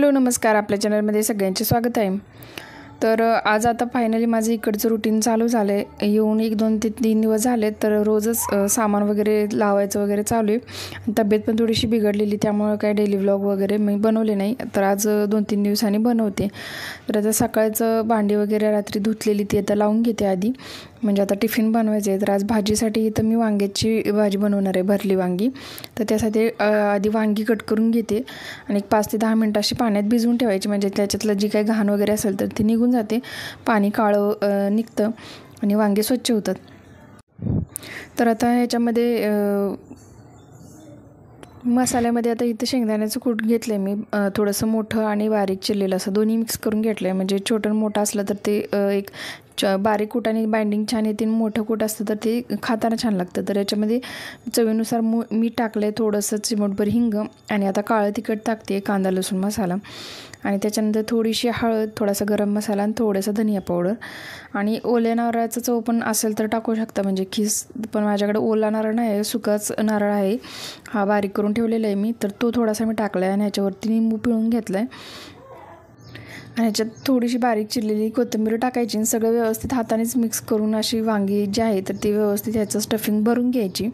Hello नमस्कार, आपल्या चॅनलमध्ये सगळ्यांचे स्वागत आहे। तर आज आता फायनली माझं इकडचं रुटीन चालू झालं आहे। येऊन 1-2 ते 3 दिवस झाले, तर रोजच सामान वगैरे लावायचं वगैरे चालू आहे। तब्येत पण थोडीशी बिघडलेली, त्यामुळे काय डेली व्लॉग वगैरे मी बनवले नाही। तर आज 2-3 दिवसांनी बनवते। तर आता सकाळचं भांडी वगैरे रात्री धुतलेली ती आता लावून घेते आधी, म्हणजे आता टिफिन बनवायचं आहे। तर आज भाजीसाठी इथं मी वांग्याची भाजी बनवणार आहे, भरली वांगी। तर त्यासाठी आधी वांगी कट करून घेते आणि 5 ते 10 मिनिटं अशी पाण्यात भिजवून ठेवायची, म्हणजे त्याच्यातलं जी काही घाण वगैरे असेल तर ती निघून जाते, पाणी काळं निघतं आणि वांगे स्वच्छ होतात। तर आता ह्याच्यामध्ये मसाल्यामध्ये आता इथं शेंगदाण्याचं कूट घेतलं आहे मी, थोडंसं मोठं आणि बारीक चिरलेलं असं दोन्ही मिक्स करून घेतलं आहे। म्हणजे छोटं मोठं असलं तर ते एक बारीक कूट आणि बाइंडिंग छान येते, मोठं कूट असतं तर ते खाताना छान लागतं। तर याच्यामध्ये चवीनुसार मीठ टाकलं आहे, थोडंसं चिमटभर हिंग आणि आता काळं तिखट टाकते, कांदा लसूण मसाला आणि त्याच्यानंतर थोडीशी हळद, थोडासा गरम मसाला आणि थोडासा धनिया पावडर आणि ओल्या नारळाचं चव पण असेल तर टाकू शकता, म्हणजे खीस। पण माझ्याकडे ओला नारळ नाही आहे, सुकाच नारळ आहे, हा बारीक करून ठेवलेला आहे मी। तर तो थोडासा मी टाकला आहे आणि ह्याच्यावरती लिंबू पिळून घेतला आहे आणि ह्याच्यात थोडीशी बारीक चिरलेली कोथिंबीर टाकायची आणि सगळं व्यवस्थित हातानेच मिक्स करून अशी वांगी जी आहे तर ती व्यवस्थित ह्याचं स्टफिंग भरून घ्यायची।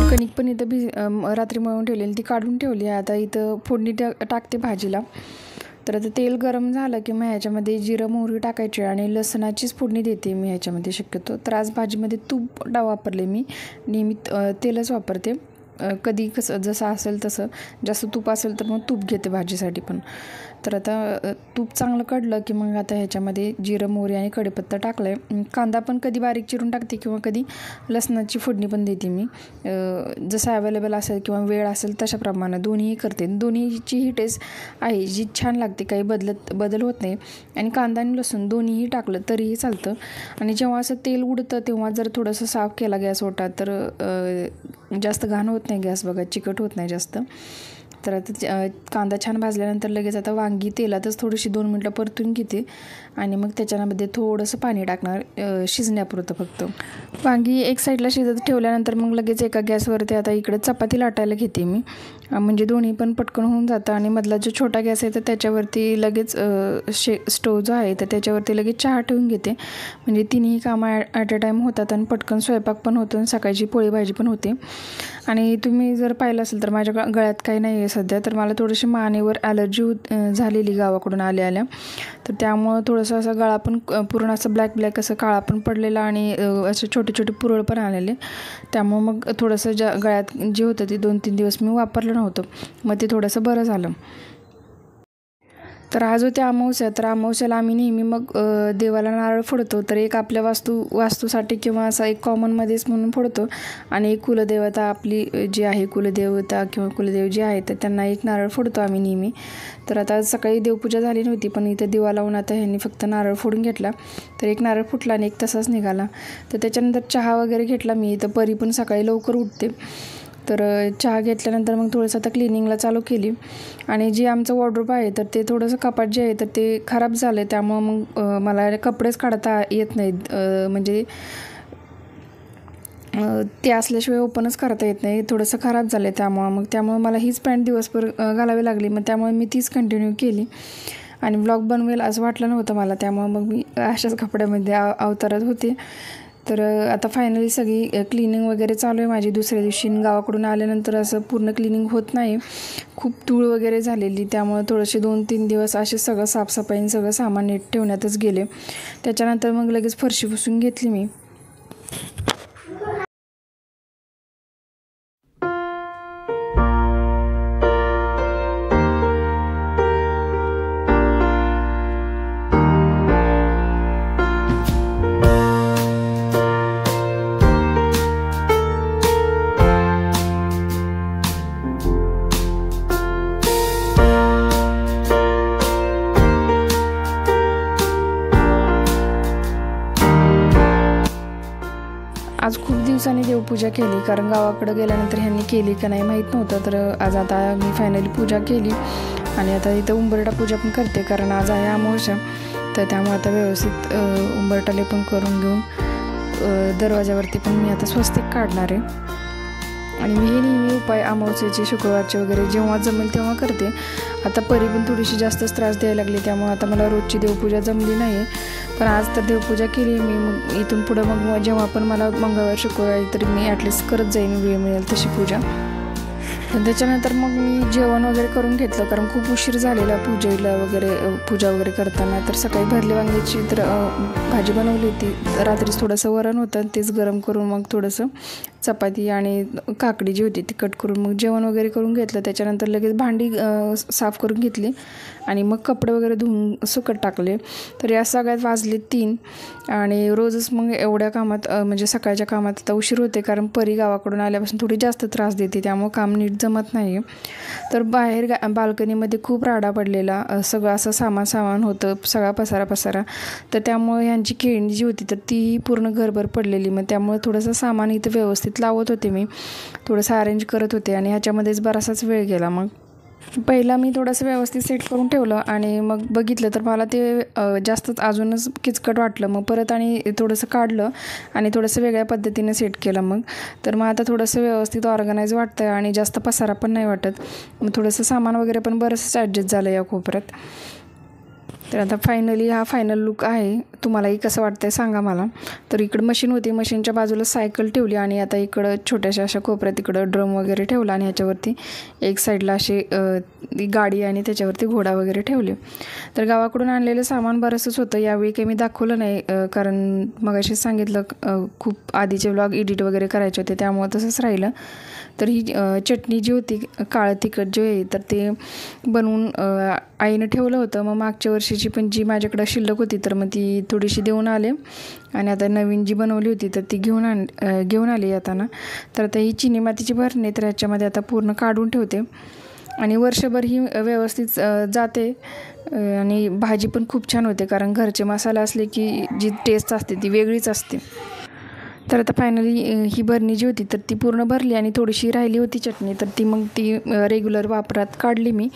कणिक पण इथं रात्री मळून ठेवलेली ती काढून ठेवली आहे। आता इथं फोडणी टाकते भाजीला। तर आता तेल गरम झालं की मग ह्याच्यामध्ये जिरं मोहरी टाकायची आणि लसणाचीच फोडणी देते मी ह्याच्यामध्ये शक्यतो। तर आज भाजीमध्ये तूप वापरले मी, नेहमी तेलच वापरते, कधी कसं जसं असेल तसं। जास्त तूप असेल तर मग तूप घेते भाजीसाठी पण। तर आता तूप चांगलं कढलं की मग आता ह्याच्यामध्ये जिरं मोहरी आणि कढीपत्ता टाकलं आहे। कांदा पण कधी बारीक चिरून टाकते किंवा कधी लसणाची फोडणी पण देते मी, जसं अवेलेबल असेल किंवा वेळ असेल तशाप्रमाणे दोन्हीही करते। दोन्हीचीही टेस्ट आहे जी छान लागते, काही बदल होत नाही। आणि कांदा आणि लसूण दोन्हीही टाकलं तरीही चालतं। आणि जेव्हा असं तेल उडतं तेव्हा जर थोडंसं साफ केला गॅस ओटा तर जास्त घाण होत नाही, गॅस बघा चिकट होत नाही जास्त। तर आता कांदा छान भाजल्यानंतर लगेच आता वांगी तेलातच थोडीशी 2 मिनटं परतून घेते आणि मग त्याच्यामध्ये थोडंसं पाणी टाकणार, शिजण्यापुरतं फक्त। वांगी एक साईडला शिजत ठेवल्यानंतर मग लगेच एका गॅसवरती आता इकडे चपाती लाटायला घेते मी, म्हणजे दोन्ही पण पटकन होऊन जातं। आणि मधला जो छोटा गॅस आहे तर त्याच्यावरती लगेच स्टोव जो आहे तर त्याच्यावरती लगेच चहा ठेवून घेते, म्हणजे तिन्ही कामं ॲट अ टाईम होतात आणि पटकन स्वयंपाक पण होतो आणि सकाळची पोळी भाजी पण होते। आणि तुम्ही जर पाहिलं असेल तर माझ्या गळ्यात काही नाही आहे सध्या, तर मला थोडीशी मानेवर ॲलर्जी झालेली गावाकडून आल्या, तर त्यामुळं थोडंसं असं गळा पण पूर्ण असं ब्लॅक असं काळा पण पडलेला आणि असे छोटे पुरळ पण आलेले। त्यामुळं मग थोडंसं गळ्यात जे होतं ते 2-3 दिवस मी वापरलं नव्हतं, मग ते थोडंसं बरं झालं। तर आज होती अमावस्या, तर अमावस्याला आम्ही नेहमी मग देवाला नारळ फोडतो। तर एक आपल्या वास्तूसाठी किंवा असा एक कॉमनमध्येच म्हणून फोडतो आणि एक कुलदेवता आपली जी आहे, कुलदेवता किंवा कुलदेव जे आहे तर त्यांना एक नारळ फोडतो आम्ही नेहमी। तर आता सकाळी देवपूजा झाली नव्हती, पण इथं दिवा लावून आता ह्यांनी फक्त नारळ फोडून घेतला, तर एक नारळ फुटला आणि एक तसाच निघाला। तर त्याच्यानंतर चहा वगैरे घेतला मी, तर परी पण सकाळी लवकर उठते। तर चहा घेतल्यानंतर मग थोडंसं आता क्लिनिंगला चालू केली। आणि जे आमचं वॉर्डरोब आहे तर ते थोडंसं कपाट जे आहे तर ते खराब झालं आहे, त्यामुळं मग मला कपडेच काढता येत नाहीत, म्हणजे ते असल्याशिवाय ओपनच करता येत नाही, थोडंसं खराब झालं आहे त्यामुळं मला हीच पॅन्ट दिवसभर घालावी लागली। मग त्यामुळे मी तीच कंटिन्यू केली आणि ब्लॉग बनवेल असं वाटलं नव्हतं मला, त्यामुळं मग मी अशाच कपड्यामध्ये अवतारत होते। तर आता फायनली सगळी क्लिनिंग वगैरे चालू आहे माझी। दुसऱ्या दिवशी गावाकडून आल्यानंतर असं पूर्ण क्लिनिंग होत नाही, खूप धूळ वगैरे झालेली, त्यामुळे थोडेसे 2-3 दिवस असे सगळं साफसफाई सगळं सामान नीट ठेवण्यातच गेले। त्याच्यानंतर मग लगेच फरशी पुसून घेतली मी। दिवसांनी देवपूजा केली, कारण गावाकडे गेल्यानंतर ह्यांनी केली का नाही माहीत नव्हतं. तर आज आता मी फायनली पूजा केली आणि आता इथं उंबरठा पूजा पण करते, कारण आज आहे अमावस्या. तर त्यामुळे आता व्यवस्थित उंबरठाले पण करून घेऊन दरवाजावरती पण मी आता स्वस्तिक काढणार आहे. आणि मी हे नेहमी उपाय अमावस्याचे, शुक्रवारचे वगैरे जेव्हा जमेल तेव्हा करते. आता परी पण थोडीशी जास्तच त्रास द्यायला लागली, त्यामुळे आता मला रोजची देवपूजा जमली नाही. पण आज तर देवपूजा केली मी. मग इथून पुढं मग जेव्हा पण मला मंगळवार शुक्रवारी तरी मी ॲटलिस्ट करत जाईन, वेळ मिळेल तशी पूजा. पण त्याच्यानंतर मग मी जेवण वगैरे करून घेतलं, कारण खूप उशीर झालेला पूजा वगैरे करताना. तर सकाळी भरली वांग्याची तर भाजी बनवली होती. रात्रीच थोडंसं वरण होतं, तेच गरम करून मग थोडंसं चपाती आणि काकडी जी होती ती कट करून मग जेवण वगैरे करून घेतलं. त्याच्यानंतर लगेच भांडी साफ करून घेतली आणि मग कपडे वगैरे धुवून सुकत टाकले. तर या सगळ्यात वाजले 3 आणि रोजच मग एवढ्या कामात म्हणजे सकाळच्या कामात आता उशीर होते, कारण परी गावाकडून आल्यापासून थोडी जास्त त्रास देते, त्यामुळं काम नीट जमत नाही. तर बाहेर बाल्कनीमध्ये खूप राडा पडलेला, सगळं असं सामान होतं, सगळा पसारा. तर त्यामुळे ह्यांची खेळणी जी होती तर ती पूर्ण घरभर पडलेली. मग त्यामुळे थोडंसं सामान इथं व्यवस्थित लावत होते मी, थोडंसं अरेंज करत होते आणि ह्याच्यामध्येच बराचसाच वेळ गेला. मग पहिला मी थोडंसं व्यवस्थित सेट करून ठेवलं आणि मग बघितलं तर मला ते जास्तच अजूनच किचकट वाटलं. मग परत आणि थोडंसं काढलं आणि थोडंसं वेगळ्या पद्धतीने सेट केलं. मग तर मग आता थोडंसं व्यवस्थित ऑर्गनाईज वाटतं आणि जास्त पसारा पण नाही वाटत. मग थोडंसं सामान वगैरे पण बरंच ॲडजस्ट झालं या कोपऱ्यात. तर आता फायनली हा फायनल लुक आहे. तुम्हालाही कसं वाटतं आहे सांगा मला. तर इकडं मशीन होती, मशीनच्या बाजूला सायकल ठेवली आणि आता इकडं छोट्याशा अशा कोपऱ्यात इकडं ड्रम वगैरे ठेवला आणि ह्याच्यावरती एक साईडला अशी गाडी आणि त्याच्यावरती घोडा वगैरे ठेवले. तर गावाकडून आणलेलं सामान बरंचंच होतं. यावेळी काही मी दाखवलं नाही, कारण मगाशीच सांगितलं खूप आधीचे व्लॉग एडिट वगैरे करायचे होते, त्यामुळे तसंच राहिलं. तर ही चटणी जी होती काळं तिखट जे आहे तर ते बनवून आईनं ठेवलं होतं. मग मागच्या वर्षीची पण जी माझ्याकडं शिल्लक होती तर मग ती थोडीशी देऊन आले आणि आता नवीन जी बनवली होती तर ती घेऊन आली येताना. तर आता ही चिनी मातीची भरणी तर ह्याच्यामध्ये आता पूर्ण काढून ठेवते आणि वर्षभर ही व्यवस्थित जाते आणि भाजी पण खूप छान होते, कारण घरचे मसाले असले की जी टेस्ट असते ती वेगळीच असते. तर आता फायनली ही भरणी जी होती तर ती पूर्ण भरली आणि थोडीशी राहिली होती चटणी, तर ती रेग्युलर वापरात काढली मी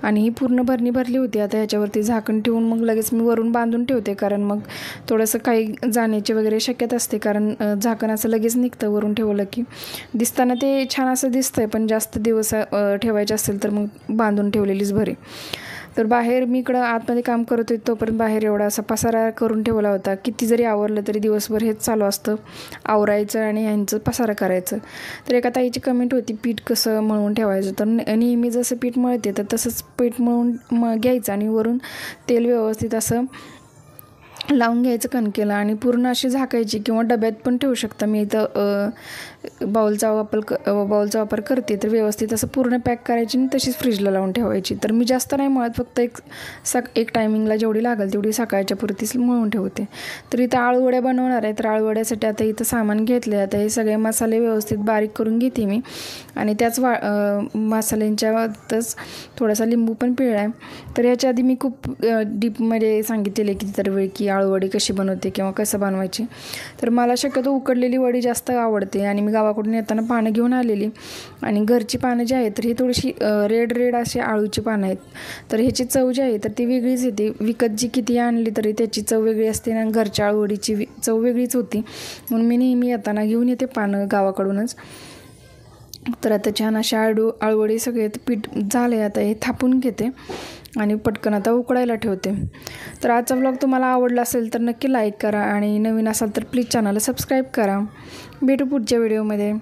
आणि ही पूर्ण भरणी भरली होती. आता ह्याच्यावरती झाकण ठेवून मग लगेच मी वरून बांधून ठेवते, कारण मग थोडंसं काही जाण्याची वगैरे शक्यता असते, कारण झाकण असं लगेच निघतं वरून ठेवलं की. दिसताना ते छान असं दिसतंय, पण जास्त दिवस ठेवायचे असेल तर मग बांधून ठेवलेलीच बरी. तर बाहेर मी इकडं आतमध्ये काम करत होते तोपर्यंत बाहेर एवढा असा पसारा करून ठेवला होता. किती जरी आवरलं तरी दिवसभर हेच चालू असतं, आवरायचं आणि ह्यांचं पसारा करायचं. तर एका ताईची कमेंट होती पीठ कसं मळून ठेवायचं. तर नेहमी जसं पीठ मळते तर तसंच पीठ मळून घ्यायचं आणि वरून तेल व्यवस्थित असं लावून घ्यायचं कणकेला आणि पूर्ण अशी झाकायची, किंवा डब्यात पण ठेवू शकता. मी इथं बाउलचा वापर करते. तर व्यवस्थित असं पूर्ण पॅक करायची आणि तशीच फ्रीजला लावून ठेवायची. तर मी जास्त नाही मळत, फक्त एक टायमिंगला जेवढी लागेल तेवढी सकाळच्या पुरतीच मळून ठेवते. तर इथं आळूवड्या बनवणार आहे. तर आळूवड्यासाठी आता इथं सामान घेतले. आता हे सगळे मसाले व्यवस्थित बारीक करून घेते मी आणि त्याच मसाल्यांच्यातच थोडासा लिंबू पण पिळला आहे. तर ह्याच्या आधी मी खूप डीपमध्ये सांगितलेले कितीतरी वेळ की आळूवडी कशी बनवते किंवा कसं बनवायची. तर मला शक्यतो उकडलेली वडी जास्त आवडते आणि मी गावाकडून येताना पानं घेऊन आलेली आणि घरची पानं जी आहेत तर ही थोडीशी रेड अशी आळूची पानं आहेत. तर ह्याची चव जी आहे तर ती वेगळीच येते. विकत जी किती आणली तरी त्याची चव वेगळी असते आणि घरच्या आळूवडीची चव वेगळीच होती. म्हणून मी नेहमी येताना घेऊन येते पानं गावाकडूनच. तर आता छान अशा आळूवडी सगळे पीठ झाले. आता हे थापून घेते आणि पटकन आता उकडायला ठेवते. तर आजचा व्लॉग तुम्हाला आवडला असेल तर नक्की लाईक करा आणि नवीन असाल तर प्लीज चॅनलला सबस्क्राईब करा. भेटू पुढच्या व्हिडिओमध्ये.